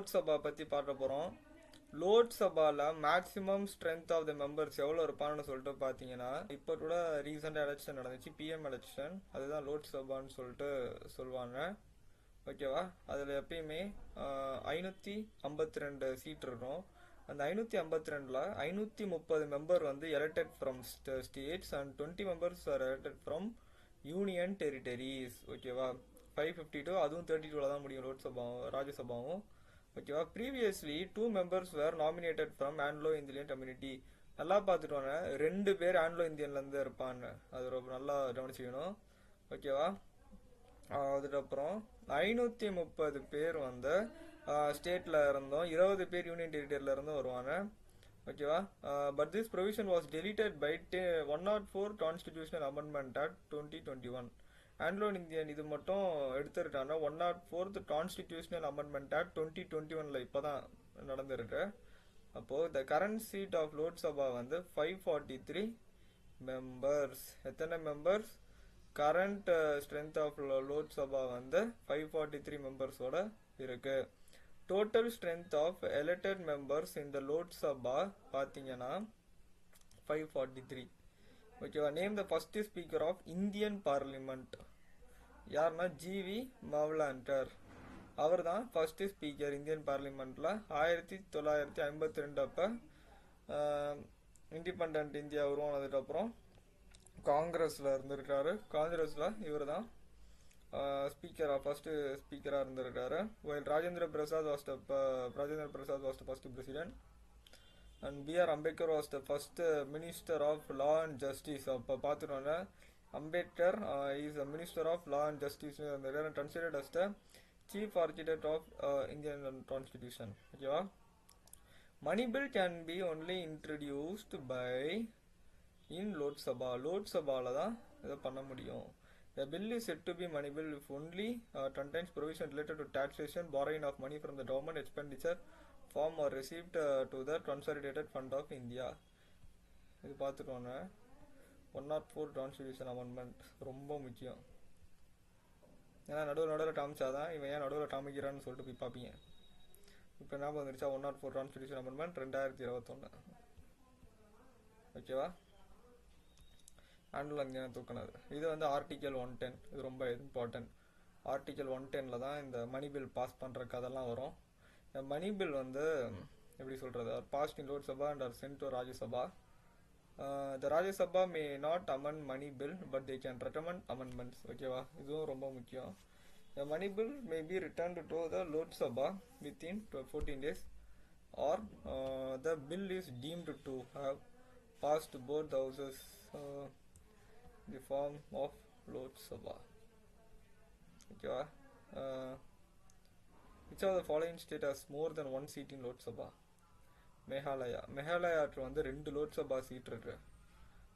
லோக்சபா பற்றி பார்க்க போகிறோம். லோக்சபாவில் maximum strength of the members எவ்வளோ இருப்பான்னு சொல்லிட்டு பார்த்தீங்கன்னா, இப்போ கூட ரீசெண்டாக எலெக்ஷன் நடந்துச்சு, பிஎம் எலெக்ஷன். அதுதான் லோக்சபான்னு சொல்லிட்டு சொல்லுவாங்க. ஓகேவா? அதில் எப்பயுமே 552 சீட் இருக்கும். அந்த 552ல் 530 மெம்பர் வந்து elected from states and 20 members are elected from union territories. ஓகேவா? 552, அதுவும் 32ல் தான் முடியும் லோக்சபாவும் ராஜ்யசபாவும். ஓகேவா? Previously 2 members where nominated from Anglo Indian community. நல்லா பார்த்துட்டு வாங்க, 2 பேர் ஆங்கிலோ இந்தியன்லேருந்து இருப்பாங்க. அது ரொம்ப நல்லா கவனிச்சிக்கணும். ஓகேவா? அதுக்கப்புறம் 530 பேர் வந்து ஸ்டேட்டில் இருந்தோம், 20 பேர் யூனியன் டெரிட்டரியில் இருந்தும் வருவாங்க. ஓகேவா? But this provision was deleted by 104 constitutional amendment act 2021. Anglo Indian இது மட்டும் எடுத்துருக்காங்க. 104th கான்ஸ்டிடியூஷனல் அமெண்ட்மெண்ட் ஆக்ட் 2021 இப்போ தான் நடந்திருக்கு. அப்போது the current seat of Lok Sabha வந்து 543 மெம்பர்ஸ். எத்தனை members? Current strength of Lok Sabha வந்து 543 மெம்பர்ஸோட இருக்கு. Total strength of elected members இந்த லோக்சபா பார்த்தீங்கன்னா 543. ஓகேவா? Name the first speaker of Indian parliament. யாருன்னா ஜிவி மவ்லான்கர். அவர் தான் ஃபர்ஸ்ட் ஸ்பீக்கர் இந்தியன் பார்லிமெண்ட்ல. 1952 அப்போ இண்டிபெண்ட் இந்தியா உருவானதுக்கப்புறம் காங்கிரஸில் இருந்திருக்காரு. காங்கிரஸில் இவர் தான் ஃபர்ஸ்ட் ஸ்பீக்கராக இருந்திருக்காரு. while Rajendra Prasad was the first president and B.R. Ambedkar was the first minister of law and justice. அப்போ பார்த்துட்டோன்னா Ambedkar is a minister of law and justice and considered as the chief architect of Indian constitution. ஓகேவா? Money bill can be only introduced by in Lok Sabha. லோக்சபாவில் தான் இதை பண்ண முடியும். The bill is said to be money bill if only contains provision related to taxation, borrowing of money from the government expenditure form or received to the consolidated fund of India. இது பார்த்துக்கோங்க. 104 constitution amendment ரொம்ப முக்கியம். ஏன்னா நடுவில் காமிச்சாதான் இவன் ஏன் நடுவில் காமிக்கிறான்னு சொல்லிட்டு போய் பார்ப்பீங்க. இப்போ ஞாபகம் வந்துருச்சா? 104 கான்ஸ்டிடியூஷன் அமெண்ட்மெண்ட் 2021. ஓகேவா? ஆங்கிலோ இந்தியன் தூக்கினது. இது வந்து ஆர்டிகல் 110. இது ரொம்ப இம்பார்ட்டன்ட். ஆர்டிகல் 110ல் தான் இந்த மணி பில் பாஸ் பண்ணுறக்கு அதெல்லாம் வரும். இந்த மணி பில் வந்து எப்படி சொல்கிறது, passed in Lok Sabha and are sent to Rajya Sabha. The Rajya Sabha may not amend money bill but they can recommend amendments. ஓகேவா? இதுவும் ரொம்ப முக்கியம். The money bill may be return to the Lok Sabha within 14 days or the bill is deemed to have passed both the houses the form of Lok Sabha. Okay. Which of the following state has more than one seat in Lok Sabha? மேகாலயாவுக்கு வந்து 2 Lok Sabha seat இருக்கு.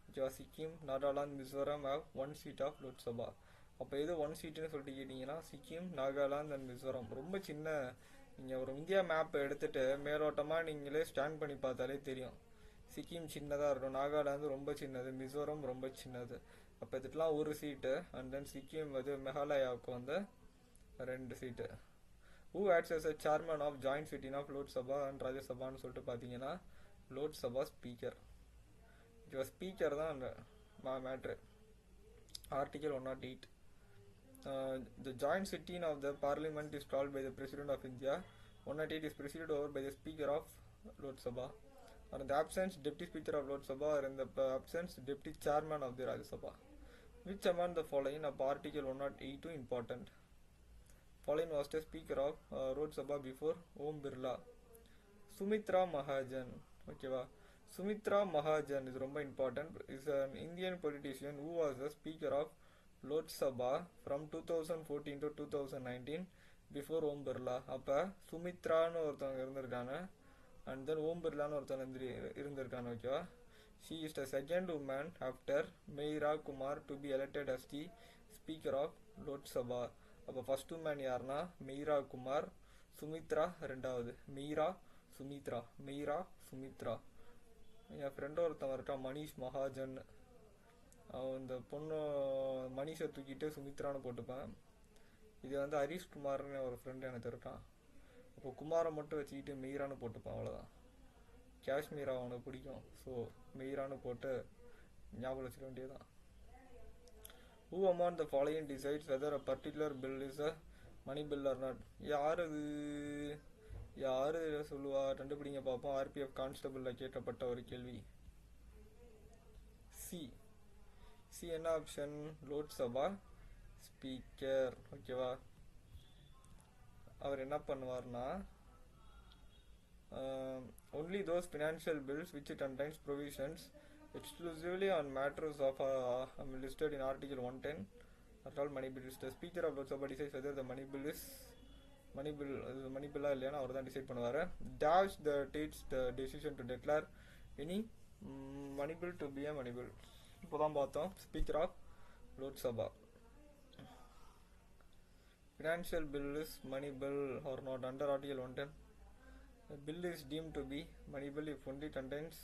ஓகேவா? Sikkim, Nagaland, Mizoram have 1 seat of Lok Sabha. அப்போ எது 1 சீட்டுன்னு சொல்லிட்டு கேட்டிங்கன்னா Sikkim, Nagaland and Mizoram. ரொம்ப சின்ன. நீங்கள் ஒரு இந்தியா மேப் எடுத்துகிட்டு மேலோட்டமாக நீங்களே ஸ்கேன் பண்ணி பார்த்தாலே தெரியும். சிக்கிம் சின்னதாக இருக்கும், நாகாலாந்து ரொம்ப சின்னது, மிசோரம் ரொம்ப சின்னது. அப்போ இதுக்கெலாம் 1 சீட்டு. அண்ட் தென் சிக்கிம் வந்து மேகாலயாவுக்கு வந்து 2 seat. Who acts as a chairman of joint sitting of Lok Sabha and ராஜ்யசபான்னு சொல்லிட்டு பார்த்தீங்கன்னா லோக்சபா ஸ்பீக்கர். இப்போ ஸ்பீக்கர் தான் அந்த matter. Article 108. The joint sitting of the parliament is called by the president of India. 108 is presided over by the speaker of Lok Sabha. Or in the absence, deputy speaker of Lok Sabha, or in the absence, deputy chairman of the Rajya Sabha. Which among the following of article 108 important? Following was the speaker of Lok Sabha before Om Birla. Sumitra Mahajan. Okay, Sumitra Mahajan is ரொம்ப important. Is an Indian politician who was the speaker of Lok Sabha from 2014 to 2019 before Om Birla. அப்போ சுமித்ரான்னு ஒருத்தவங்க இருந்திருக்காங்க. And then ஓம் பிர்லான்னு ஒருத்தவங்க இருந்திருக்காங்க. ஓகேவா? She is the second woman after Meira Kumar to be elected as the speaker of Lok Sabha. அப்போ first woman யாருன்னா மெய்ரா குமார், சுமித்ரா ரெண்டாவது. மெய்ரா சுமித்ரா. என் friend ஒருத்தவங்க இருக்கா, மணிஷ் மகாஜன். அவன் இந்த பொண்ணு மணிஷை தூக்கிட்டு சுமித்ரான்னு போட்டுப்பேன். இது வந்து ஹரீஷ் குமார்னு ஒரு ஃப்ரெண்டு எனக்கு இருக்கான். இப்போ குமாரை மட்டும் வச்சுக்கிட்டு மெய்ரான்னு போட்டுப்பான், அவ்வளோதான். காஷ்மீரா அவனுக்கு பிடிக்கும், ஸோ மெய்ரான்னு போட்டு ஞாபகம் வச்சுக்க வேண்டியதுதான். Who among the following decides whether a particular bill is a money bill or not? யார் அது, யார் சொல்லுவா, கண்டுபிடிங்க பார்ப்போம். ஆர்பிஎஃப் கான்ஸ்டபிளில் கேட்கப்பட்ட ஒரு கேள்வி. சி. சி என்ன ஆப்ஷன்? லோக்சபா ஸ்பீக்கர். ஓகேவா? அவர் என்ன பண்ணுவார்னா, only those financial bills which contains provisions exclusively on matters of listed in Article 110 are called money bills. The Speaker of Lok Sabha decides whether the money bill is money bill இல்லையானா அவர் தான் decide பண்ணுவார். Dash the takes the decision to declare any money bill to be a money bill. இப்போ தான் பார்த்தோம். Speaker of Lok Sabha. Financial bill is money bill or not under Article 110. A bill is deemed to be money bill if only contains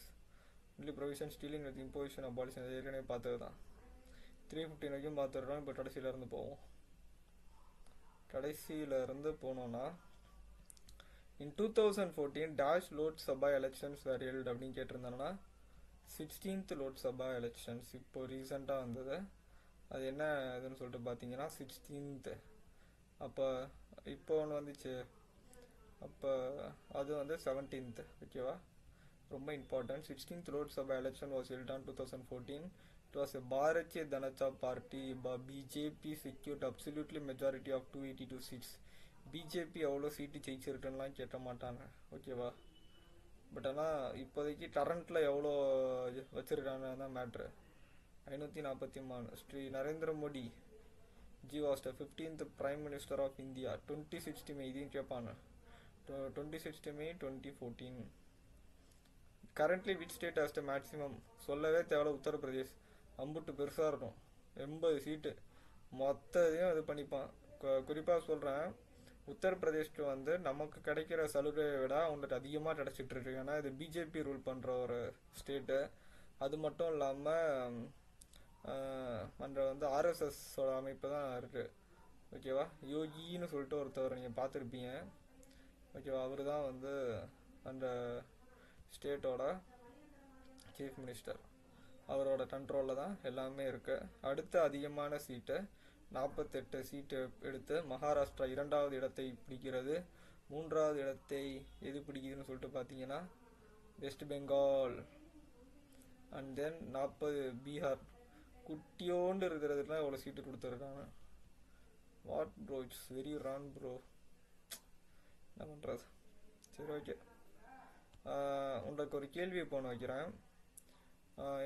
only provisions dealing with imposition of abolition. அது ஏற்கனவே பார்த்தது தான். 315 வரைக்கும் பார்த்துடுறோம். இப்போ கடைசியிலேருந்து போவோம். கடைசியிலேருந்து போனோன்னா, இன் 2014 dash Lok Sabha elections வேர் held அப்படின்னு கேட்டிருந்தாங்கன்னா 16th Lok சபா elections இப்போ ரீசெண்டாக வந்தது. அது என்ன இதுன்னு சொல்லிட்டு பார்த்தீங்கன்னா 16th. அப்போ இப்போ ஒன்று வந்துச்சு, அப்போ அது வந்து 17th. ஓகேவா? ரொம்ப important. 16th Lok Sabha election was held on 2014. It was a Bharatiya Janata Party. BJP secured absolutely majority of 282 seats. BJP எவ்வளோ சீட்டு ஜெயிச்சிருக்குன்னுலாம் கேட்க மாட்டாங்க. ஓகேவா? பட் ஆனால் இப்போதைக்கு கரண்ட்டில் எவ்வளோ வச்சுருக்காங்க தான் மேட்ரு. 543. Shri Narendra Modi ji was the 15th Prime Minister of India. 26th May இதையும் கேட்பாங்க. 26th May 2014. Currently which state has the maximum? சொல்லவே தேவையில்ல, உத்தரப்பிரதேஷ். அம்புட்டு பெருசாக இருக்கும், 80 சீட்டு மொத்தத்தையும் இது பண்ணிப்பான். குறிப்பாக சொல்கிறேன், உத்தரப்பிரதேஷ்க்கு வந்து நமக்கு கிடைக்கிற சலுகையை விட அவங்களுக்கு அதிகமாக கிடச்சிட்டு இருக்கு. ஏன்னா இது பிஜேபி ரூல் பண்ணுற ஒரு ஸ்டேட்டு. அது மட்டும் இல்லாமல் அந்த வந்து ஆர்எஸ்எஸோட அமைப்பு தான் இருக்குது. ஓகேவா? யோகின்னு சொல்லிட்டு ஒருத்தவர் நீங்கள் பார்த்துருப்பீங்க. ஓகேவா? அவர் தான் வந்து அந்த ஸ்டேட்டோட சீஃப் மினிஸ்டர். அவரோட கண்ட்ரோலில் தான் எல்லாமே இருக்குது. அடுத்த அதிகமான சீட்டு 48 சீட்டு எடுத்து மகாராஷ்டிரா 2வது இடத்தை பிடிக்கிறது. 3வது இடத்தை எது பிடிக்குதுன்னு சொல்லிட்டு பார்த்தீங்கன்னா West Bengal. And then 40 Bihar. குட்டியோண்டு இருக்கிறதுக்குலாம் எவ்வளோ சீட்டு கொடுத்துருக்காங்க. What bro, it's very wrong bro. என்ன பண்ணுறது? சரி, ஓகே. உங்களுக்கு ஒரு கேள்வி இப்போ ஒன்று வைக்கிறேன்.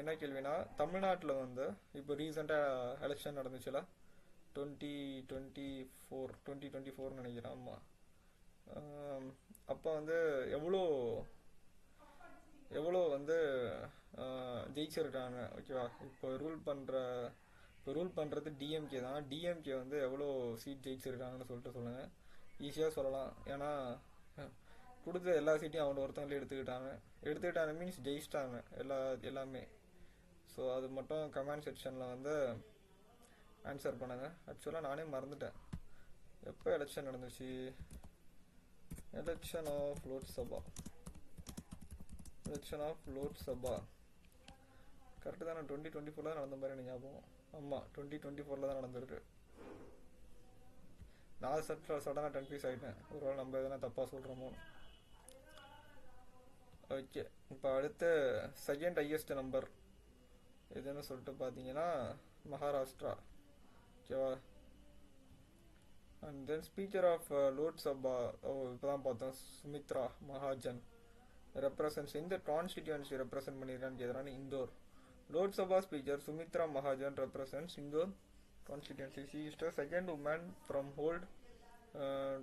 என்ன கேள்வினா, தமிழ்நாட்டில் வந்து இப்போ ரீசெண்டாக எலெக்ஷன் நடந்துச்சுல, 2024 நினைக்கிறேன். ஆமாம். அப்போ வந்து எவ்வளோ வந்து ஜெயிச்சிருக்காங்க. ஓகேவா? இப்போ ரூல் பண்ணுறது டிஎம்கே தான். டிஎம்கே வந்து எவ்வளோ சீட் ஜெயிச்சிருக்காங்கன்னு சொல்லிட்டு சொல்லுங்கள். ஈஸியாக சொல்லலாம். ஏன்னா கொடுத்த எல்லா சீட்டையும் அவங்க ஒருத்தவங்களே எடுத்துக்கிட்டாங்க மீன்ஸ் ஜெயிச்சிட்டாங்க எல்லாமே. ஸோ அது மட்டும் கமெண்ட் செக்ஷனில் வந்து ஆன்சர் பண்ணுங்க. ஆக்சுவலாக நானே மறந்துட்டேன் எப்போ எலெக்ஷன் நடந்துச்சு. Election of Lok Sabha correct தானே? 2024 தான் நடந்த மாதிரி எனக்கு ஞாபகம். ஆமாம், 2024 தான் நடந்திருக்கு. நான் சடனாக கன்ஃபியூஸ் ஆகிட்டேன். ஒருவேளை நம்ம எதனா தப்பாக சொல்கிறோமோ. ஓகே, இப்போ அடுத்து செகண்ட் ஹையஸ்ட் நம்பர் எதுன்னு சொல்லிட்டு பார்த்தீங்கன்னா மகாராஷ்டிரா. ஓகேவா? And then speaker of Lok Sabha இப்போ தான் பார்த்தோம், சுமித்ரா மகாஜன் ரெப்ரசன்ட்ஸ் இந்த கான்ஸ்டிடியூன்சி ரெப்ரசன்ட் பண்ணியிருக்கான்னு கேட்குறான்னு Indore. Lok Sabha speaker Sumitra Mahajan represents Indore constituency. She is the second woman from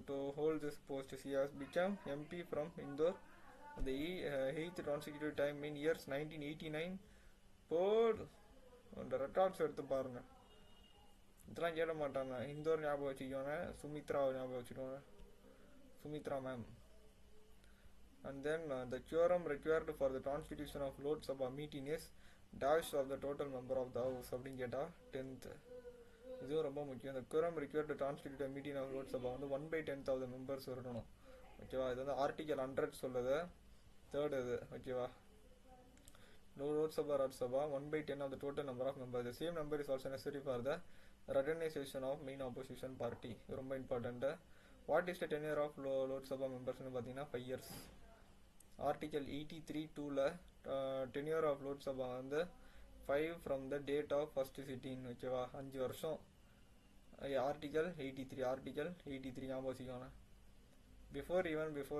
to hold this post. She has become MP from Indore the 8th consecutive time in years 1989. போர் அந்த records எடுத்து பாருங்க. இதெல்லாம் கேட்க மாட்டாங்க. இந்தோர் ஞாபகம் வச்சுக்கோங்க, சுமித்ரா ஞாபகம் வச்சுக்கோங்க, Sumitra ma'am. And then the quorum required for the constitution of Lok Sabha meeting is dash of the total member of the house அப்படின்னு கேட்டால் 10th. இதுவும் ரொம்ப முக்கியம். இந்த quorum required to constitute a meeting of Lok Sabha வந்து 1/10 of the members இருக்கணும். ஓகேவா. இது வந்து ஆர்டிகல் 100 சொல்லுது, தேர்ட் இது. ஓகேவா. Lok Sabha, Rajya Sabha, 1/10 of the total number of members. The same number is also necessary for the recognition of main opposition party. இது ரொம்ப important. What is the tenure of Lok Sabha மெம்பர்ஸ்னு பார்த்தீங்கன்னா 5 years. Article 83(2)ல tenure of Lok Sabha வந்து 5 from the date of first sitting. ஓகேவா, 5 வருஷம். Article 83 ஞாபகம் வச்சுக்கோங்க. Before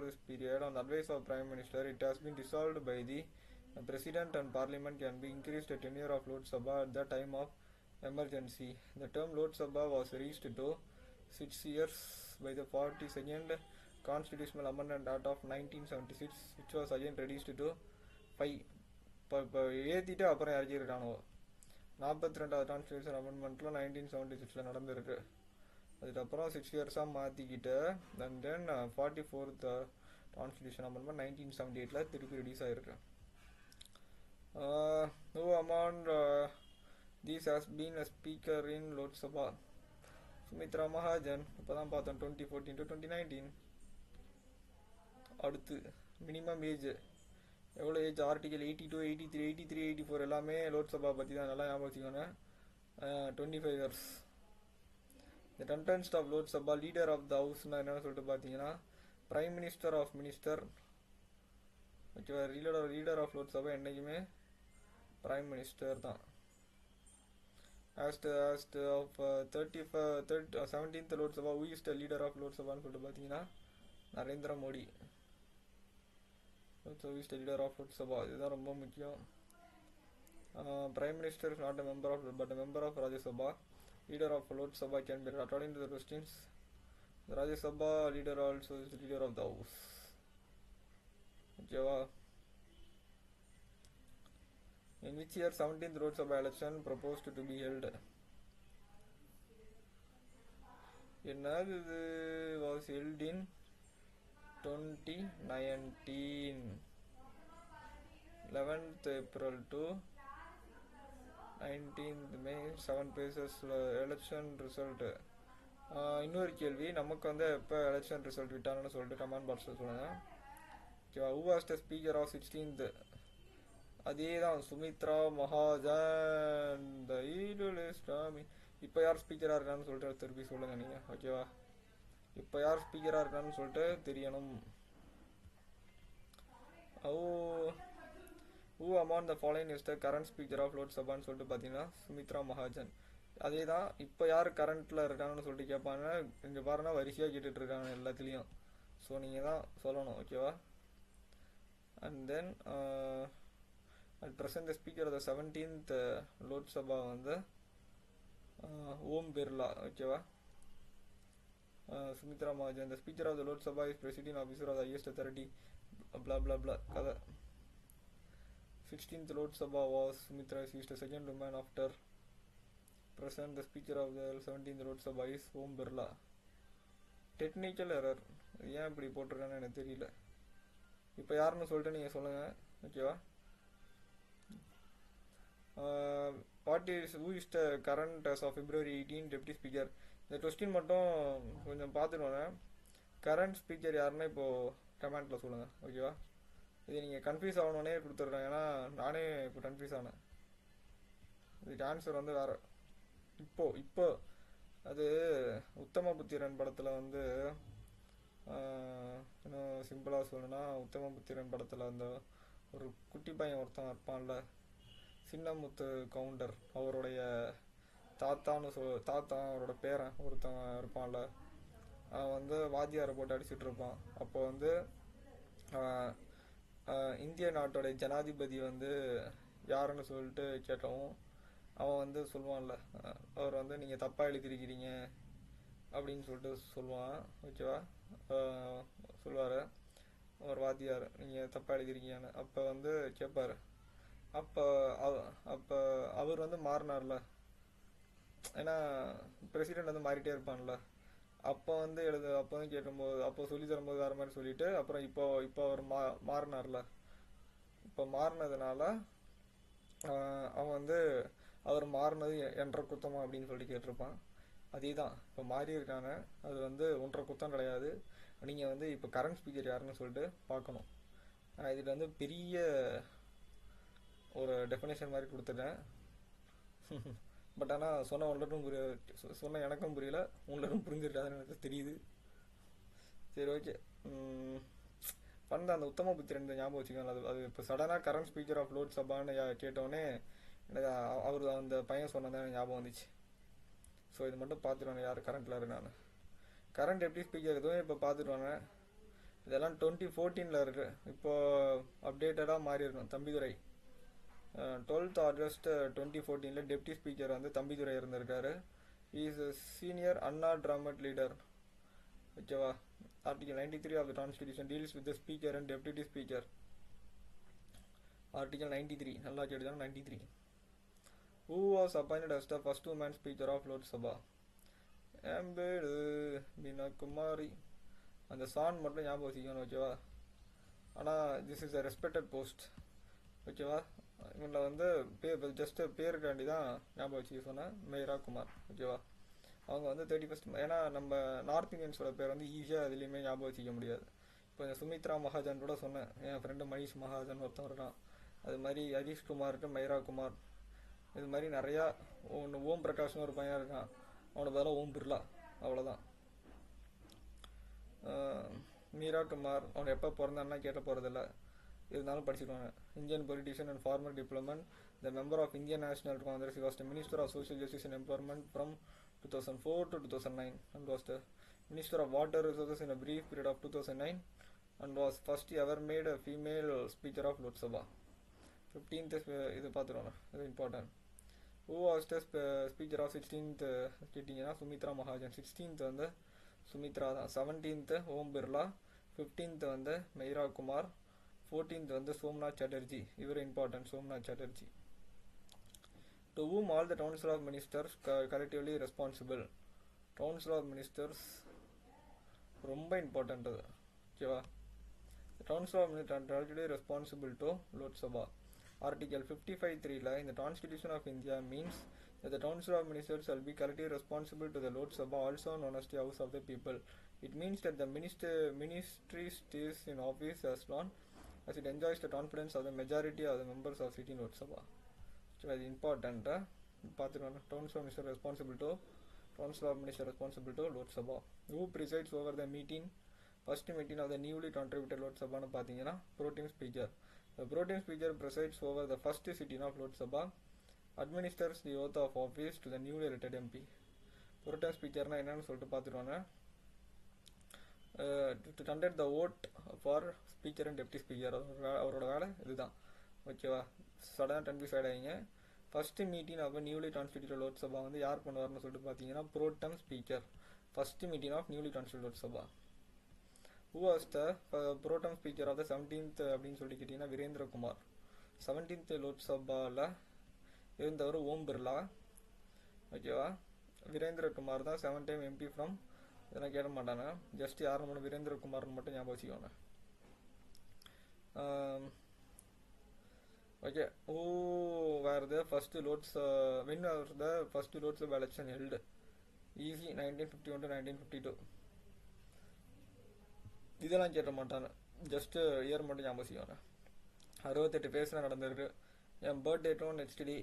this period, on the advice of Prime Minister, it has been dissolved by the President and Parliament can be increased the tenure of Lok Sabha at the time of emergency. The term Lok Sabha was reached to 6 years by the 42nd Constitutional Amendment Act of 1976, which was again reduced to 5. இப்போ ஏற்றிட்டு அப்புறம் இறக்கியிருக்கானோ. 42வது constitution அமெண்ட்மெண்ட்டில் 1976 நடந்திருக்கு. அதுக்கப்புறம் 6 years மாற்றிக்கிட்டு and then 44th constitution amendment 1978 திருப்பி release ஆகிருக்கு. Who among these has been a speaker in Lok Sabha? Sumitra Mahajan. இப்போ தான் பார்த்தோம் 2014 to 2019. அடுத்து மினிமம் ஏஜ் எவ்வளோ ஏஜ்? ஆர்டிகல் 82, 83, 84 எல்லாமே லோக் சபா பற்றி தான். நல்லா ஞாபகம் வச்சுக்கோங்க. 25 years. The contents of Lok Sabha, leader of the house என்னன்னு சொல்லிட்டு பார்த்தீங்கன்னா பிரைம் மினிஸ்டர் ஆஃப் மினிஸ்டர். ஓகேவா. லீடர் ஆஃப் லோக் சபா என்றைக்குமே பிரைம் மினிஸ்டர் தான். As of 17th Lok Sabha, who is the leader of Lok சபான்னு சொல்லிட்டு பார்த்தீங்கன்னா Narendra Modi. So who is the leader of Lok Sabha, இதுதான் ரொம்ப முக்கியம். Prime Minister is not a member of but a member of Rajya Sabha. Leader of Lok Sabha can be according to the questions. The Rajya Sabha leader also is the leader of the house. Okay. In which year 17th Lok Sabha election proposed to be held? Another was held in 2019, 11th April to 19th May, 7 places election result. இன்னொரு கேள்வி, நமக்கு வந்து எப்போ election result விட்டாங்கன்னு சொல்லிட்டு comment பாக்ஸில் சொல்லுங்கள். ஓகேவா. Who was the speaker of 16th? அதே தான், சுமித்ரா மகாஜன். இப்போ யார் ஸ்பீக்கராக இருக்கான்னு சொல்லிட்டு திருப்பி சொல்லுங்கள் நீங்கள். ஓகேவா. இப்போ யார் ஸ்பீக்கராக இருக்கான்னு சொல்லிட்டு தெரியணும். Who among the following is the current speaker of Lok Sabhaன்னு சொல்லிட்டு பார்த்தீங்கன்னா சுமித்ரா மகாஜன். அதே தான், இப்போ யார் கரண்ட்டில் இருக்காங்கன்னு சொல்லிட்டு கேட்பாங்க. இங்கே பாருன்னா வரிசையாக கேட்டுட்டு இருக்காங்க எல்லாத்துலேயும். ஸோ நீங்கள் தான் சொல்லணும். ஓகேவா. And then at present the speaker of the 17th Lok Sabha வந்து ஓம் பிர்லா. ஓகேவா. Sumitra Mahajan. The speaker of the Lok Sabha is presiding officer of the highest authority. Blah blah blah. 16th Lok Sabha was Sumitra. She is the second woman after present. The speaker of the 17th Lok Sabha is Om Birla. Technical error. ஏன் இப்படி போட்டிருக்கான்னு எனக்கு தெரியல. இப்போ யாருன்னு சொல்லிட்டு நீங்கள் சொல்லுங்கள். ஓகேவா. who is the current as of February 18 deputy speaker? இந்த கொஸ்டின் மட்டும் கொஞ்சம் பார்த்துருவாங்க. கரண்ட் ஸ்பீக்கர் யாருன்னா இப்போது கமெண்ட்டில் சொல்லுங்கள். ஓகேவா. இது நீங்கள் கன்ஃபியூஸ் ஆகணுன்னே கொடுத்துட்றேன். ஏன்னா நானே இப்போ கன்ஃபியூஸ் ஆனேன். இதுக்கு ஆன்சர் வந்து வேறு. இப்போ அது உத்தமபுத்திரன் படத்தில் வந்து இன்னும் சிம்பிளாக சொல்லணும்னா உத்தமபுத்திரன் படத்தில் அந்த ஒரு குட்டி பையன் ஒருத்தன் இருப்பான்ல, சின்னமுத்து கவுண்டர், அவருடைய தாத்தா அவரோட பேரன் ஒருத்தன் இருப்பான்ல, அவன் வந்து வாத்தியாரை போட்டு அடிச்சுட்டு இருப்பான். அப்போ வந்து இந்திய நாட்டோடைய ஜனாதிபதி வந்து யாருன்னு சொல்லிட்டு கேட்டவும் அவன் வந்து சொல்லுவான்ல, அவர் வந்து நீங்கள் தப்பாக எழுதிருக்கிறீங்க அப்படின்னு சொல்லிட்டு சொல்லுவான். ஓகேவா. சொல்லுவார் அவர் வாத்தியார், நீங்கள் தப்பாக எழுதிருக்கீங்கன்னு. அப்போ வந்து கேட்பார். அப்போ அவர் வந்து மாறினார்ல, ஏன்னா பிரசிடெண்ட் வந்து மாறிட்டே இருப்பான்ல. அப்போ வந்து அப்போ வந்து கேட்கும்போது அப்போ சொல்லி தரும்போது வேறு மாதிரி சொல்லிட்டு அப்புறம் இப்போ அவர் மாறினார்ல. இப்போ மாறினதுனால அவன் வந்து அவர் மாறினது என்ற குத்தமா அப்படின்னு சொல்லிட்டு கேட்டிருப்பான். அதே தான் இப்போ மாறி இருக்காங்க. அது வந்து ஒன்றரை குத்தம் கிடையாது. நீங்கள் வந்து இப்போ கரண்ட் ஸ்பீக்கர் யாருன்னு சொல்லிட்டு பார்க்கணும். இதில் வந்து பெரிய ஒரு டெஃபினேஷன் மாதிரி கொடுத்துட்டேன். பட் ஆனால் சொன்ன உங்களுக்கும் சொன்ன எனக்கும் புரியல, உங்களுக்கும் புரிஞ்சிருக்காதுன்னு எனக்கு தெரியுது. சரி, ஓகே. பண்ண அந்த உத்தம புத்திரன் ஞாபகம் வச்சுக்கோங்க. அது இப்போ சடனாக கரண்ட் ஸ்பீக்கர் ஆஃப் லோக்சபான்னு கேட்டோடனே எனக்கு அவர் அந்த பையன் சொன்னதான் ஞாபகம் வந்துச்சு. ஸோ இது மட்டும் பார்த்துருவாங்க யார் கரண்ட்டில் இருக்கான்னு. கரண்ட் எப்படி ஸ்பீக்கர் எதுவும் இப்போ பார்த்துருவாங்க. இதெல்லாம் 2014 இருக்குது. இப்போது அப்டேட்டடாக மாறி இருக்கும். Thambidurai 12th August 2014 deputy speaker வந்து தம்பிதுரை இருந்திருக்காரு. இஸ் சீனியர் அண்ணா டிராமட் லீடர். ஓகேவா. Article 93 of the Constitution deals with the speaker and deputy speaker. Article 93 நல்லா கேட்டுதான் 93. Who was appointed as the first woman speaker of Lok Sabha? Ambedu Meena Kumari. அந்த San மட்டும் ஞாபகம் வச்சுக்கணும். ஓகேவா. ஆனால் this is a respected post. ஓகேவா. இவங்கள வந்து ஜஸ்ட் பேருக்காண்டி தான் ஞாபகம் வச்சுக்க சொன்னேன். மைரா குமார். ஓகேவா. அவங்க வந்து 31st, ஏன்னா நம்ம நார்த் இந்தியன்ஸோட பேர் வந்து ஈஸியாக எதுலேயுமே ஞாபகம் வச்சிக்க முடியாது. இப்போ இந்த சுமித்ரா மகாஜன் கூட சொன்னேன். என் ஃப்ரெண்டு மணிஷ் மகாஜன் ஒருத்தன் இருக்கான். அது மாதிரி ஹரீஷ் குமார்ட்டு மைரா குமார். இது மாதிரி நிறையா. ஒன்று ஓம் பிரகாஷ்னு ஒரு பையன் இருக்கான். அவனை பதிலாக ஓம் பிர்லா. அவ்வளோதான். மீரா குமார் அவனை எப்போ பிறந்தான்னா கேட்ட போகிறதில்ல, இருந்தாலும் படிச்சுக்குவாங்க. Indian politician and former diplomat, the member of Indian National Congress. Was the minister of social justice and empowerment from 2004 to 2009 and was the Minister of Water Resources in a brief period of 2009 and was first ever made a female Speaker of Lok Sabha. 15th இது பார்த்துருவாங்க, இது important. Who was the Speaker of 16th கேட்டிங்கன்னா Sumitra Mahajan. 16th வந்து சுமித்ரா தான். 17th Om Birla. 15th வந்து மைரா Kumar. 14th வந்து சோம்நாத் சாட்டர்ஜி. இவர் important, Somnath Chatterjee. To whom all the council of ministers collectively responsible. Council of ministers ரொம்ப important அது. ஓகேவா. council of ministers collectively responsible to Lok Sabha. Article 55(3) in the Constitution of India means that the council of ministers shall be collectively responsible to the Lok Sabha, also known as the House of the People. It means that the ministry stays in office as long as it enjoys the confidence of the majority of the members of sitting Lok Sabha. அது இம்பார்ட்டண்ட்டாக பார்த்துக்கணும். council of ministers responsible to Lok Sabha. Who presides over the meeting, first meeting of the newly contributed Lok Sabha பார்த்தீங்கன்னா pro tem speaker. The pro tem speaker presides over the first sitting of Lok Sabha, administers the oath of office to the newly elected MP. pro tem speakerனா என்னன்னு சொல்லிட்டு பார்த்துருவாங்க. To conduct the vote for speaker and deputy speaker. அவரோட வேலை இதுதான். ஓகேவா. சடனாக confuse ஆகிடாதீங்க. First meeting of newly constituted Lok Sabha வந்து யார் பண்ணுவார்னு சொல்லிட்டு பார்த்தீங்கன்னா protem speaker. First meeting of newly constituted Lok Sabha. Who was the protem speaker of the 17th அப்படின்னு சொல்லி கேட்டிங்கன்னா வீரேந்திர குமார். 17th லோக் சபாவில் இருந்தவர் ஓம் பிர்லா. ஓகேவா. வீரேந்திர குமார் தான் 7 time MP ஃப்ரம். இதெல்லாம் கேட்க மாட்டாங்க. ஜஸ்ட் யாரும் மட்டும் வீரேந்திர குமார்னு மட்டும் ஞாபகம் வச்சுக்கோங்க. Okay. Who were the first Lok Sabha? When was the first Lok Sabha election held? Easy. 1951 to 1952. இதெல்லாம் கேட்ட மாட்டாங்க. ஜஸ்ட் இயர் மட்டும் ஞாபகம் வச்சுக்கோங்க. 68 பேஸில் நடந்திருக்கு. என் பர்த்டே டோன் நெக்ஸ்ட் டே.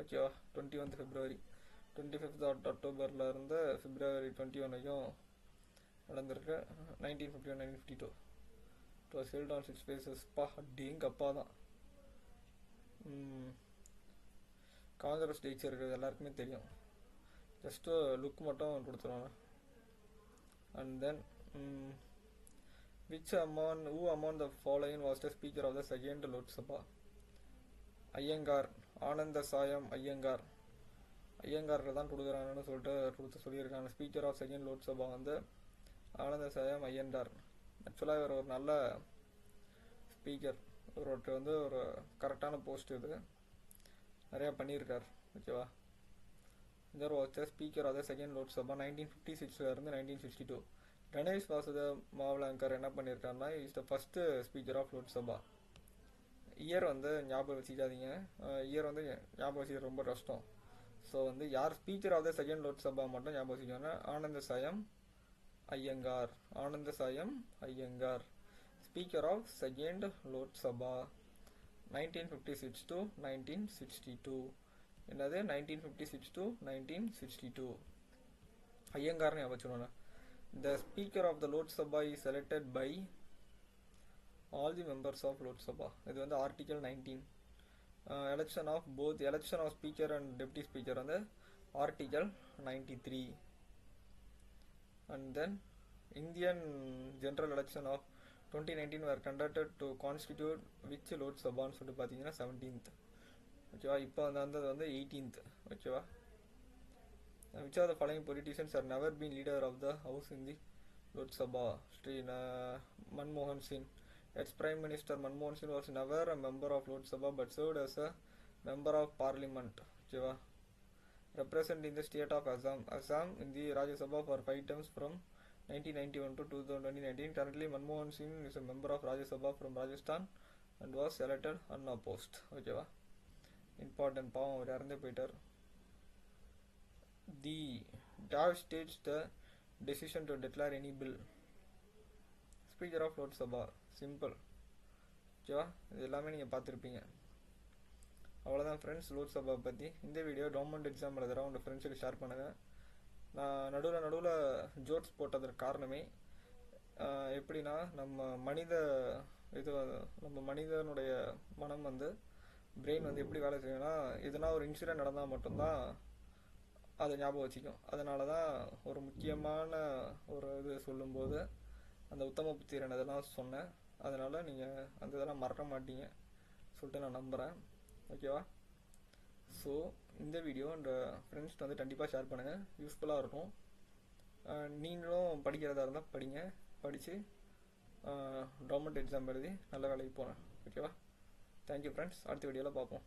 ஓகேவா. 21th February. 25th October இருந்து February 21 வரைக்கும் நடந்திருக்கு. 1951 1952. It was held on 6 phases. அப்படிங்க அப்பா தான். காங்கிரஸ் ஜெயிச்சிருக்கிறது எல்லாருக்குமே தெரியும். ஜஸ்ட்டு லுக் மட்டும் கொடுத்துருவாங்க. And then who among the following was the speaker of the second Lok Sabha? Iyengar. ஆனந்த சாயம் ஐயங்கார். ஐயங்காரில் தான் கொடுக்குறாங்கன்னு சொல்லிட்டு சொல்லியிருக்காங்க. Speaker of second Lok Sabha வந்து ஆனந்த சாயம் ஐயங்கார். ஆக்சுவலாக இவர் ஒரு நல்ல ஸ்பீக்கர். இவர்கிட்ட வந்து ஒரு கரெக்டான போஸ்ட் இது. நிறையா பண்ணியிருக்கார். ஓகேவா. இதர் was the speaker of the second Lok Sabha 1956 1962. Ganesh Vasudev Mavalankar என்ன பண்ணியிருக்காருன்னா is the first speaker of Lok Sabha. Year வந்து ஞாபகம் வச்சுக்காதீங்க. இயர் வந்து ஞாபகம் வச்சுக்க ரொம்ப கஷ்டம். ஸோ வந்து யார் speaker of the second Lok Sabha மட்டும் ஞாபகம் வச்சுக்கோங்க. ஆனந்த சாயம் Iyengar. Anandasayam Iyengar. Speaker of second Lok Sabha 1956 to 1962. என்னது 1956 to 1962. ஐயங்கார்னு வச்சுக்கோங்க. The Speaker of the Lok Sabha is elected by all the members of Lok Sabha. இது வந்து Article 19. Election of both election of Speaker and Deputy Speaker வந்து Article 93. And then Indian general election of 2019 were conducted to constitute which Lok Sabha ன்னு சொல்லிட்டு பார்த்தீங்கன்னா 17th. ஓகேவா? இப்போ வந்தது வந்து 18th. ஓகேவா? Which of the following politicians have never been leader of the house in the Lok Sabha? Sri Manmohan Singh. Ex-Prime Minister Manmohan Singh was never a member of Lok Sabha but served as a member of Parliament. Okay. Representing the state of Assam in the Rajya Sabha for 5 terms from 1991 to 2019. Currently, Manmohan Singh is a member of Rajya Sabha from Rajasthan and was elected unopposed. Okay. Important பாவம் அவர் இறந்தே போயிட்டார். The Dav states the decision to declare any bill. Speaker of Lok Sabha. Simple. ஓகேவா? இது எல்லாமே நீங்கள் பார்த்துருப்பீங்க. அவ்வளோதான் friends Lok Sabha பற்றி. இந்த வீடியோ கவர்மெண்ட் எக்ஸாம் எழுதுகிறா உங்கள் ஃப்ரெண்ட்ஸுக்கு ஷேர் பண்ணுங்கள். நான் நடுவில் ஜோட்ஸ் போட்டதற்கு காரணமே எப்படின்னா நம்ம மனிதனுடைய மனம் வந்து பிரெயின் வந்து எப்படி வேலை செய்யணும்னா எதுனா ஒரு இன்சிடென்ட் நடந்தால் மட்டும்தான் அதை ஞாபகம் வச்சுக்கும். அதனால தான் ஒரு முக்கியமான ஒரு இது சொல்லும்போது அந்த உத்தம புத்திரன் இதெல்லாம் சொன்னேன். அதனால் நீங்கள் அந்த இதெல்லாம் மறக்க மாட்டீங்க சொல்லிட்டு நான் நம்புகிறேன். ஓகேவா? ஸோ இந்த வீடியோ இந்த ஃப்ரெண்ட்ஸ்க்கு வந்து கண்டிப்பாக ஷேர் பண்ணுங்கள், யூஸ்ஃபுல்லாக இருக்கும். நீங்களும் படிக்கிறதா இருந்தால் படித்து கவர்மெண்ட் எக்ஸாம் எழுதி நல்ல வேலைக்கு போகிறேன். ஓகேவா? Thank you friends. அடுத்த வீடியோவில் பார்ப்போம்.